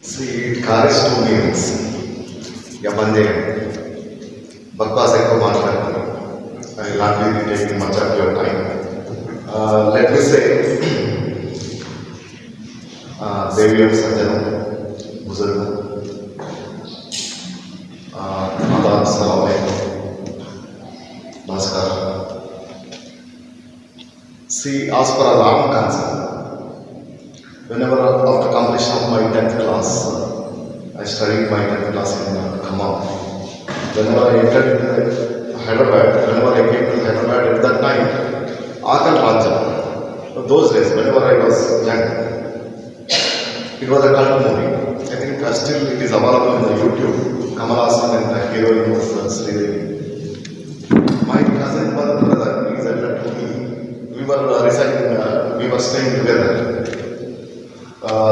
See, it carries two meanings. Yamande, Bakwas Eko Matlakani. I will not be taking much of your time. Let me say, Devi and Sanjana, Buzurga, Mata, Salam Alaikum, Namaskar. See, as per a Ram concern, whenever after completion of my 10th class, I studied my 10th class in Khammam. Whenever I entered Hyderabad, whenever I came to Hyderabad at that time, Akal Raja, those days, whenever I was young, it was a cult movie. I think still it is available in the YouTube. Kamal Hassan and the heroine was Sridevi. My cousin brother is elder to me. We were we were staying together.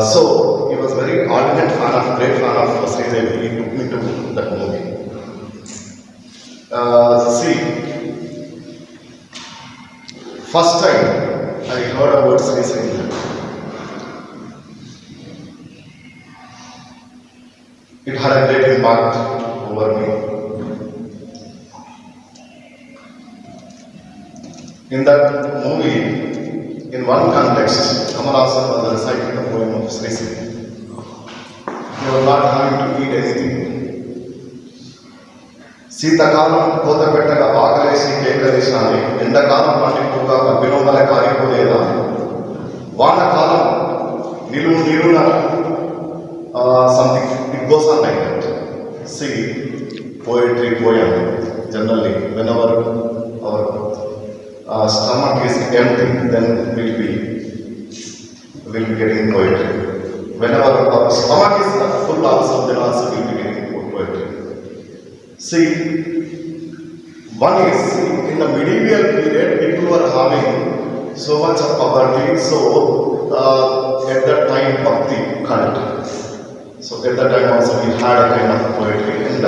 So he was very ardent fan of, great fan of Sridevi. He took me to that movie. See, first time I heard about Sridevi, it had a great impact over me. In that movie, in one context, Kamal Hassan was reciting the poem of Sri Sri. He was not having to eat anything. Sitakalam kota pettaga akalesi kekalesani, endakalam pandituga vinodala karipoleda, vanakalam niluna something, it goes on like that. See, poetry, poem, generally, whenever our stomach is empty, then we'll be getting poetry. Whenever our stomach is full also, then also we'll be getting poetry. See, one is, in the medieval period, people were having so much of poverty, so at that time, bhakti cult. So at that time also we had a kind of poetry. And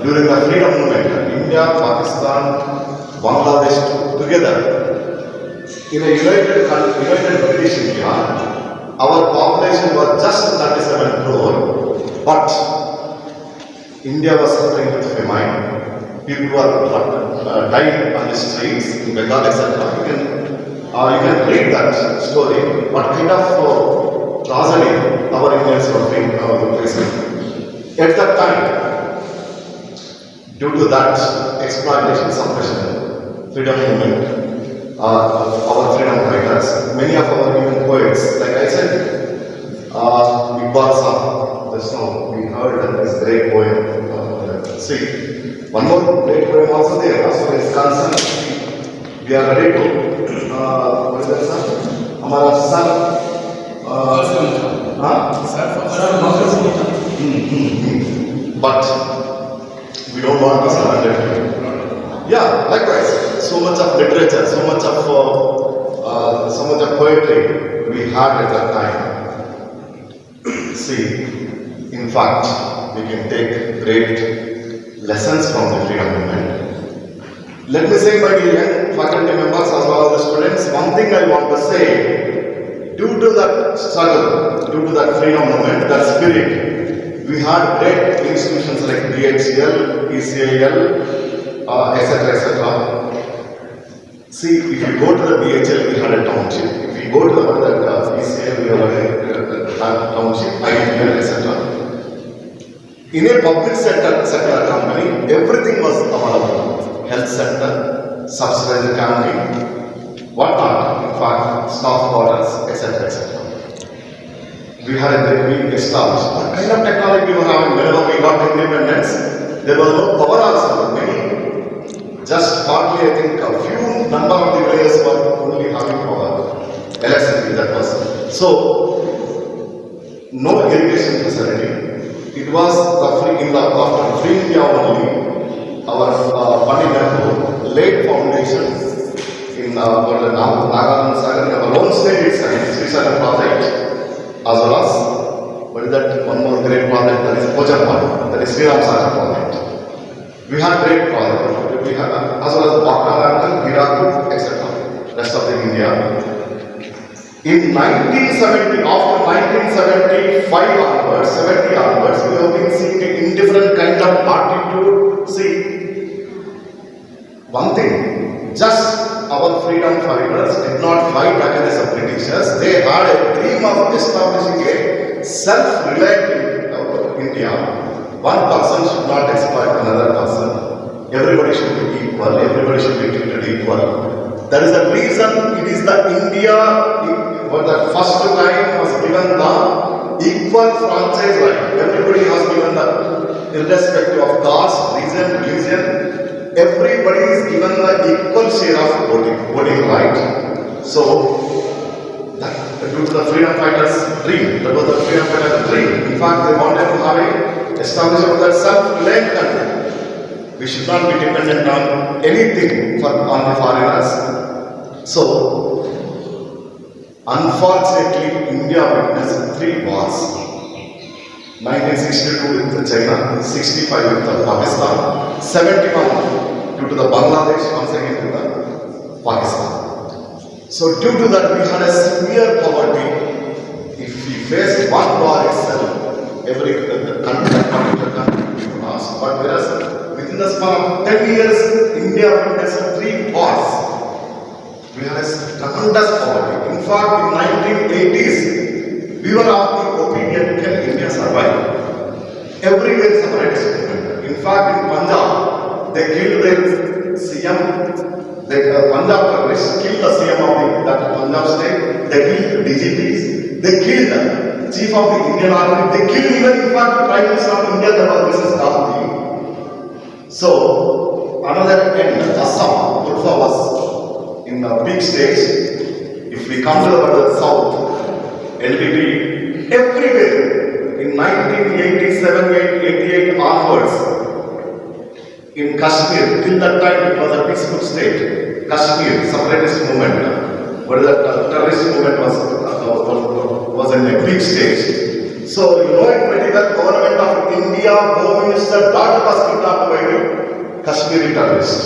during the freedom movement, India, Pakistan, Bangladesh together, in a united British India, our population was just 37 crore, but India was suffering with famine. People were dying on the streets in Bengal, etc. You can read that story. What kind of tragedy our Indians were facing. At that time, due to that exploitation, suppression, freedom movement, our freedom fighters, many of our even poets, like I said, Gopal, just now we heard that this great poem. See, one more great poem also there. So it's concerned. We are ready to. What is that, sir? Hamara sir. But we don't want to surrender. Yeah, likewise. So much of literature, so much of poetry we had at that time. See, in fact, we can take great lessons from the freedom movement. Let me say, my young faculty members as well as the students, one thing I want to say. Due to that struggle, due to that freedom movement, that spirit, we had great institutions like DHCL, ECIL, etc. etc. See, if you go to the DHL, we had a township. If you go to the ECIL, we had a township, IDPL, etc. In a public sector company, everything was available. Health sector, subsidized canteen, whatnot, in fact, staff quarters, etc. etc. We had we established. What kind of technology we were having whenever we got independence? There was no power also. Many, just partly, I think, a few number of the villages were only having power. Electricity, that was. So, no irrigation facility. It was after free India only, our Pandit laid foundation in Nagaland Sagar, in our own state itself, Sri Sagar project, as well as, what is that one more great project, that is Pojapan, that is Sri Ram Sagar project. We had great projects, as well as Bhakta, Hirakud, etc. Rest of the India. In 1970, after 1975 onwards, 70 onwards, we have been seeing a indifferent kind of attitude. See, one thing, just our freedom fighters did not fight against the Britishers. They had a dream of establishing a self-reliant India. One person should not exploit another person. Everybody should be equal. Everybody should be treated equal. That is the reason it is the India for the first time was given the equal franchise right. Everybody was given the, irrespective of caste, region, religion, everybody is given the equal share of voting right. So, due to the freedom fighters' dream, that was the freedom fighters' dream. In fact, they wanted to have a establishment of that self-reliant country. We should not be dependent on anything on the foreigners. So, unfortunately, India witnessed 3 wars. 1962 with China, 65 with Pakistan, 71 due to the Bangladesh, once again with the Pakistan. So, due to that, we had a severe poverty. If we faced one war itself, every country lost. But whereas within the span of 10 years, India witnessed 3 wars. We had a tremendous poverty. In fact, in 1980s, we were of the opinion can India survive? Everywhere separatist movement. In fact, in Punjab, they killed their CM. The Punjab terrorists killed the CM of that Punjab state. They killed DGPs. They killed the chief of the Indian Army. They killed even, in fact, Prime Minister of India, that was Mrs. Kavi. So, another end, Assam, Urfa was in the big stage. If we come to the south, LTT, everywhere in 1987, 88 onwards, in Kashmir, till that time it was a peaceful state. Kashmir, separatist movement, but the terrorist movement was in a big stage. So you know it very well, government of India, Home Minister, daughter was kidnapped by the Kashmiri terrorists.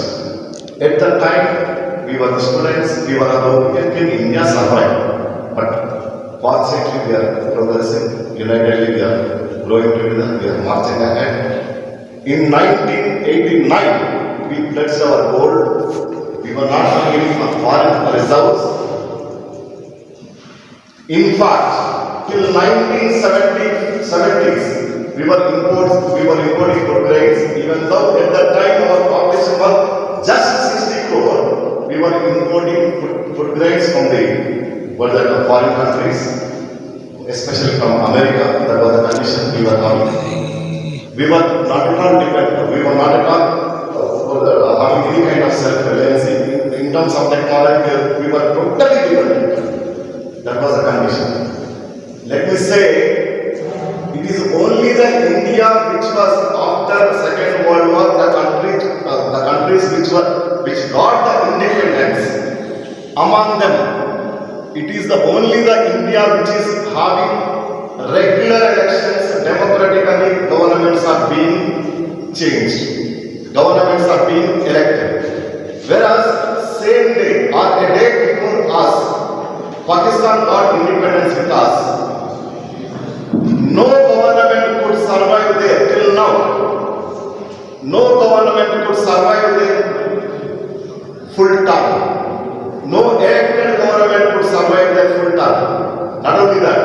At that time, we were the students, we were about can India survive? But fortunately we are progressing, unitedly we are growing together, we are marching ahead. In 1989, we pledged our gold. We were not looking for foreign reserves. In fact, till 1970s, we were importing food grains, even though at that time our population was just 60 crore. We were importing food grains from the foreign countries, especially from America. That was the condition we were having. We were not at all dependent. We were not at all having any kind of self-reliance. In terms of technology, we were totally dependent. That was the condition. Let me say, it is only the India which was after Second World War, the countries which got the independence. Among them, it is only the India which is having regular elections, democratically governments are being changed. Governments are being elected. Whereas, same day or a day before us, Pakistan got independence with us. No government could survive there till now. No government could survive there full term. No elected government could survive there full term. Not only that,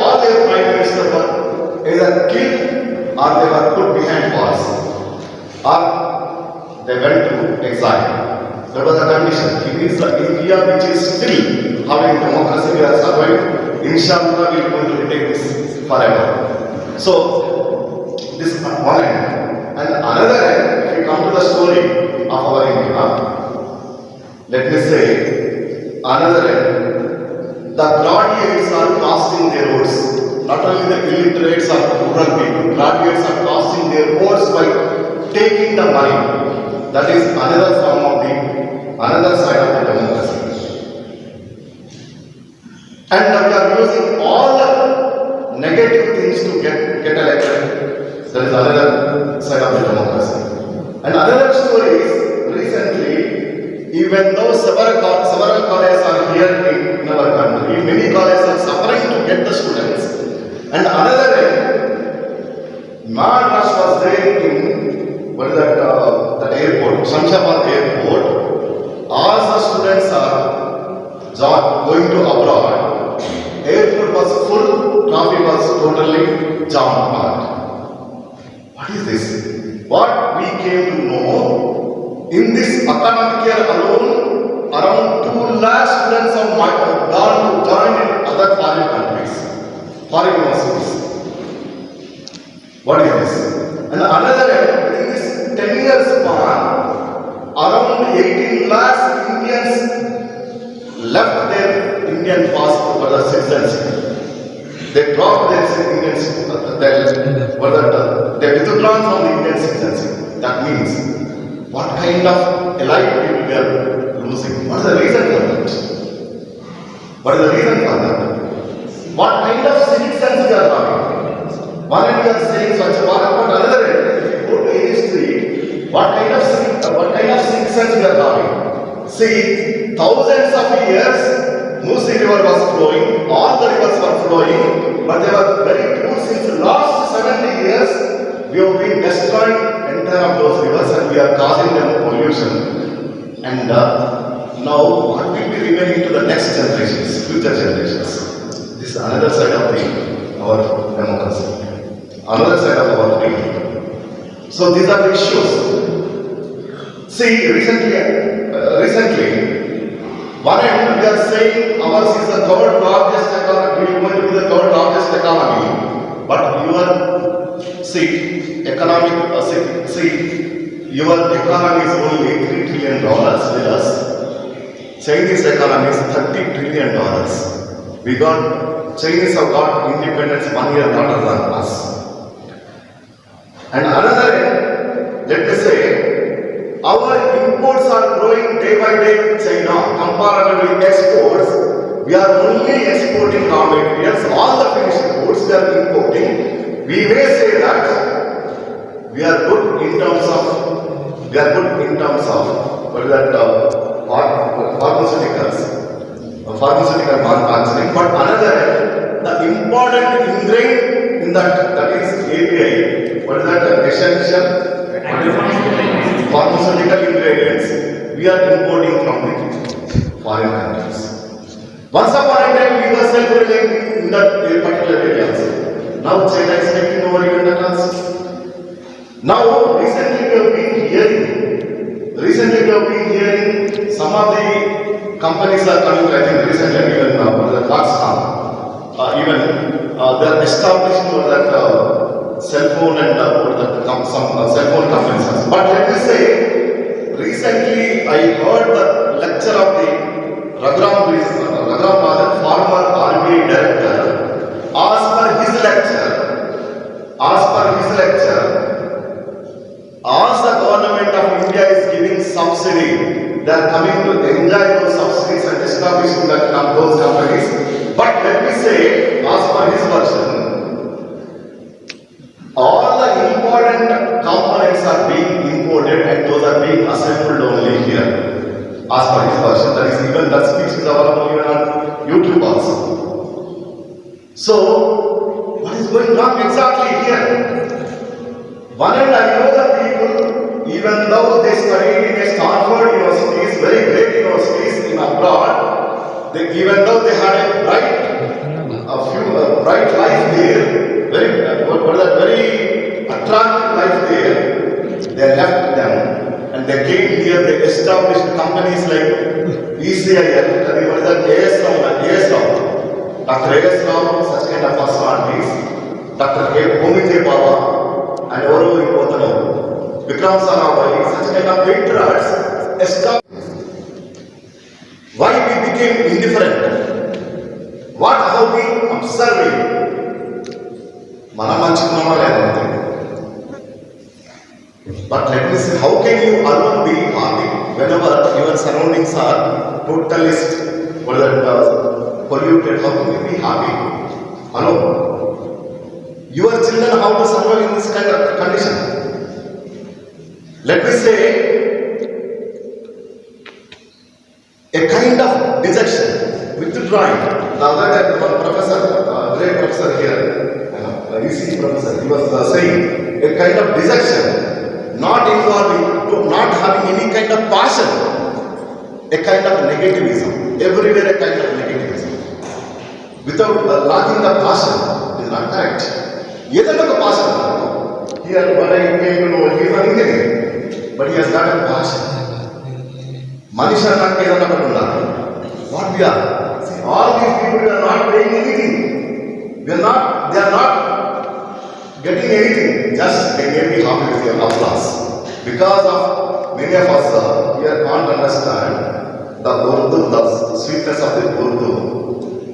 all their prime ministers were either killed or they were put behind bars or they went to exile. That was the condition. It is the India which is still having democracy, we are surviving. Inshallah, we are going to take this forever. So, this is one end. And another end, if we come to the story of our India, let me say, another end, the graduates are casting their votes. Not only the illiterates or rural people, graduates are casting their votes by taking the money. That is another form of another side of the democracy. And we are using all the negative things to get elected. That is another side of the democracy. And another story is, recently, even though several colleges are here in our mad rush was there in what is that airport, Shamshabad airport. All the students are going to abroad. Airport was full, traffic was totally jam-packed. What is this? What we came to know, in this academic year alone, around 2 lakh students have gone to join in other foreign countries, foreign universities. What is this? And another, in this 10 years span, around 18 lakhs Indians left their Indian passport for the citizenship. They dropped their Indian citizenship. They withdrawn from the Indian citizenship. That means, what kind of elite people we are losing? What is the reason for that? What is the reason for that? What kind of citizens we are having? One end we are saying Swachh Bharat, but another end, if you go to any street, what kind of citizens we are having? See, thousands of years, Musi river was flowing, all the rivers were flowing, but they were very poor since the last 70 years. We have been destroying entire of those rivers and we are causing them pollution. And now what will be remaining to the next generations, future generations? This is another side of our democracy, another side of our freedom. So these are the issues. See, recently, one end we are saying ours is the third largest economy, we are going to be the third largest economy, but your economy is only $3 trillion, whereas Chinese economy is $30 trillion. Chinese have got independence 1 year later than us. And another end, let me say, our imports are growing day by day with China. Comparatively with exports, we are only exporting raw materials. All the finished goods we are importing. We may say that we are good in terms of what is that pharmaceutical manufacturing. But another, the important ingredient in that is API. What is that? Essential pharmaceutical ingredients we are importing from the foreign countries. Once upon a time we were self-reliant in that particular areas. Now China is taking over even the tasks. Now recently we have been hearing some of the companies are coming. I think recently even the Pakistan, they are establishing that cell phone and some cell phone companies. But let me say, recently I heard the lecture of the Raghuram Bharat, former RBI director. As per his lecture, as the government of India is giving subsidy, they are coming to enjoy those subsidies and establishing those companies. But let me say, as per his version, all the important components are being imported and those are being assembled only here. As per his version, that speech is available even on YouTube also. So, what is going on exactly here? One end I know the people, even though they studied in a Stanford universities, very great universities in abroad, even though they had a bright life there, very attractive life there, they left them and they came here. They established companies like ECIL, AS Dr. A.S. Rao, such kind of personalities, Dr. Homite Baba, and Oro Ipotano, Vikram Sarabhai, such kind of patriots established. Why we became indifferent? What have we observing? But let me say, how can you alone be happy whenever your surroundings are totally polluted? How can you be happy alone? Your children have to survive in this kind of condition. Let me say, a kind of dejection, withdrawing. The other day, one professor, great professor here, UC professor, was saying, a kind of dejection, not involving, not having any kind of passion, a kind of negativism, everywhere a kind of negativism. Without lacking the passion, it is not correct. Yet a passion. Here, what I came to know, he is an engineer, but he has got a passion. Manisha not paying what we are. See, all these people we are not paying anything. They are not getting anything. Just they may be happy with your applause. Because of many of us here can't understand the Urdu, the sweetness of the Urdu.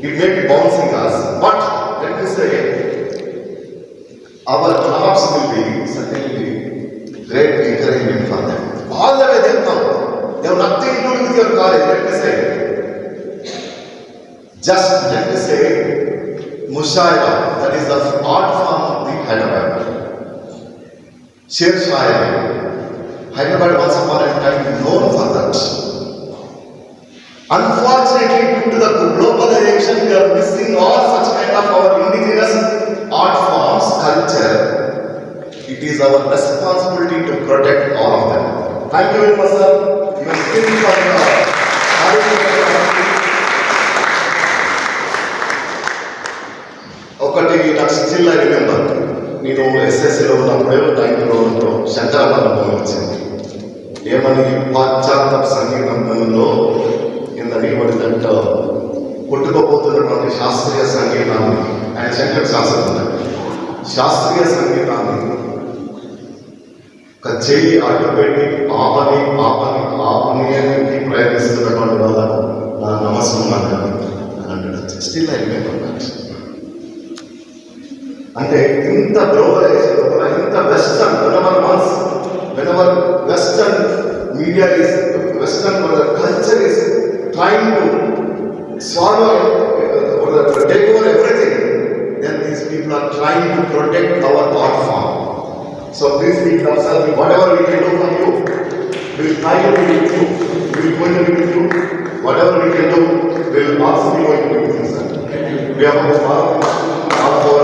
It may be bouncing us, but let me say, our jobs will be certainly great encouragement for them. All the way they come. They have nothing to do with your college, let me say. Just let me say, Mushaira, that is the art form of the Hyderabad. Hyderabad once upon a time known for that. Unfortunately, due to the globalization, we are missing all such kind of our indigenous art forms, culture. It is our responsibility to protect all of them. Thank you very much, sir. You are still ఒకటి నాకు still I remember నేను ఎస్ఎస్సీలో ఉన్నప్పుడే 9th Shankarabharanam వచ్చింది ఏమని పాశ్చాత్య సంగీతంలో కింద నిలబడిందంట కొట్టుకోపోతున్నటువంటి శాస్త్రీయ సంగీతాన్ని ఆయన శంకర శాస్త్రం శాస్త్రీయ సంగీతాన్ని ఒక చెయ్యి అడ్డు పెట్టి ఆపని అని ప్రయత్నిస్తున్నటువంటి వాళ్ళకు నా నమస్కారం అంటాడు స్టిల్ ఐ రిమెంబర్ దట్. అంటే ఇంత గ్లోబలైజేషన్ ఇంత western whenever western media is western culture is trying to swallow or take over everything, then these people are trying to protect our art form. So please be ourselves, whatever we can do for you, we will try to be with you, we will going to be with you, whatever we can do, we will also be going to be with you, sir. We have all for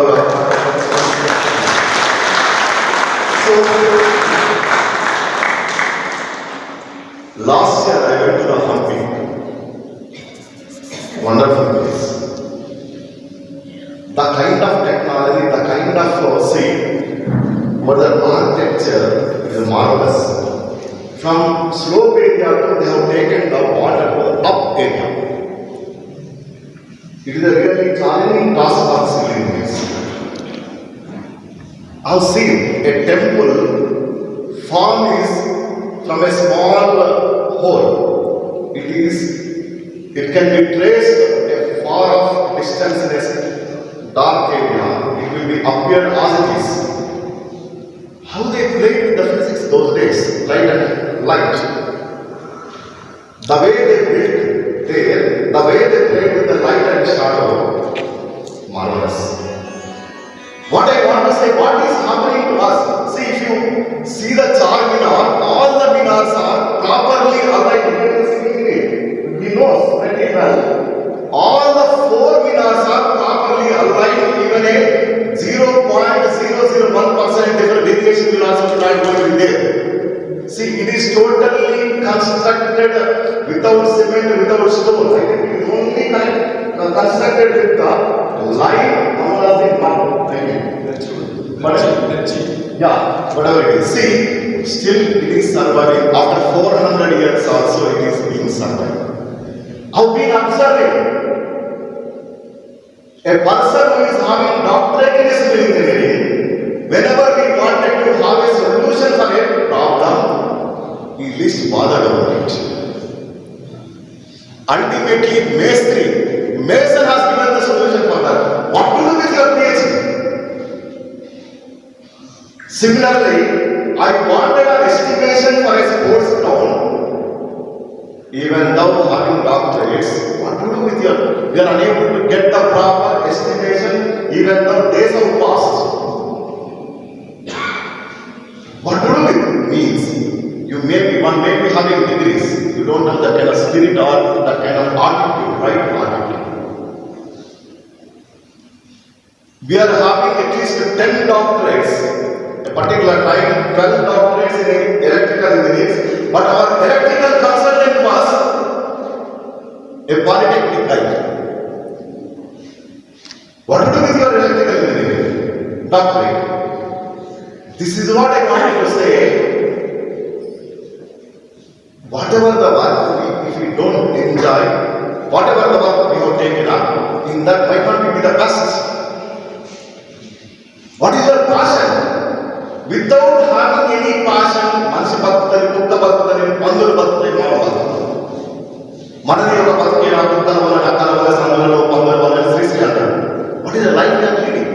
so last year I went to the Hampi, wonderful place. The kind of technology, the kind of but the architecture is marvelous. From slope area to they have taken the water to the up area. It is a really challenging task for civilians. I have seen a temple formed is from a small hole. It can be traced a far off distance in a dark area. It will be appeared as it is. How they played with the physics those days, light. The way they built there, the way they played with the light and shadow, marvelous. What I want to say, what is happening to us? See, if you see the Charminar, all the minars are properly aligned. We know very well. All the 4 minars are properly aligned. Even a 0.001% different deviation will also not going to be there. See, it is totally constructed without cement, without stone. I think it is only constructed with the line of the mountain. Yeah, whatever it is. See, still it is surviving. After 400 years also it is being survived. I've been observing a person who is having doctorate in civil engineering, whenever we wanted to have a solution for a problem, he least bothered about it. Ultimately, Mason has given the solution for that. What to do with your PhD? Similarly, I wanted an estimation for a sports ground. Even though having doctorates, what to do with your? We are unable to get the proper estimation, even though days have passed. What to do with it means one may be having degrees. You don't have that kind of spirit or that kind of attitude, right attitude. We are having at least 10 doctorates, a particular time 12 doctorates in electrical engineering, but our electrical consultant was a polytechnic guy. What to do with your electrical engineering doctorate? This is what I wanted to say. Whatever the work, if we don't enjoy, whatever the work we have taken up, in that might not be the best. What is your passion? Without having any passion, Mansi Bhaktali, Kutta Bhaktali, Pandul Bhaktali, Mama Bhaktali. Manani Yoga Bhaktali, Kutta Bhaktali, Akkala Bhaktali, Sammelan, Pandul Bhaktali, Sri Sri Bhaktali. What is the life we are leading?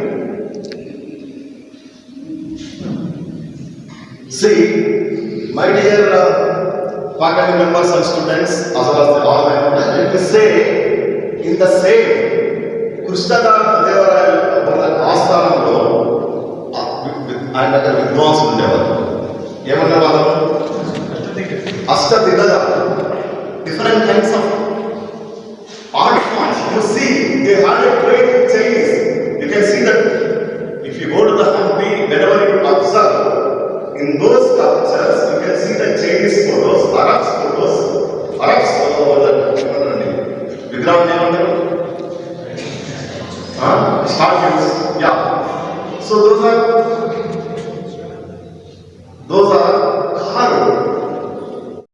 See, my dear faculty members and students, as well as the all, let me say, in the same Krishna Deva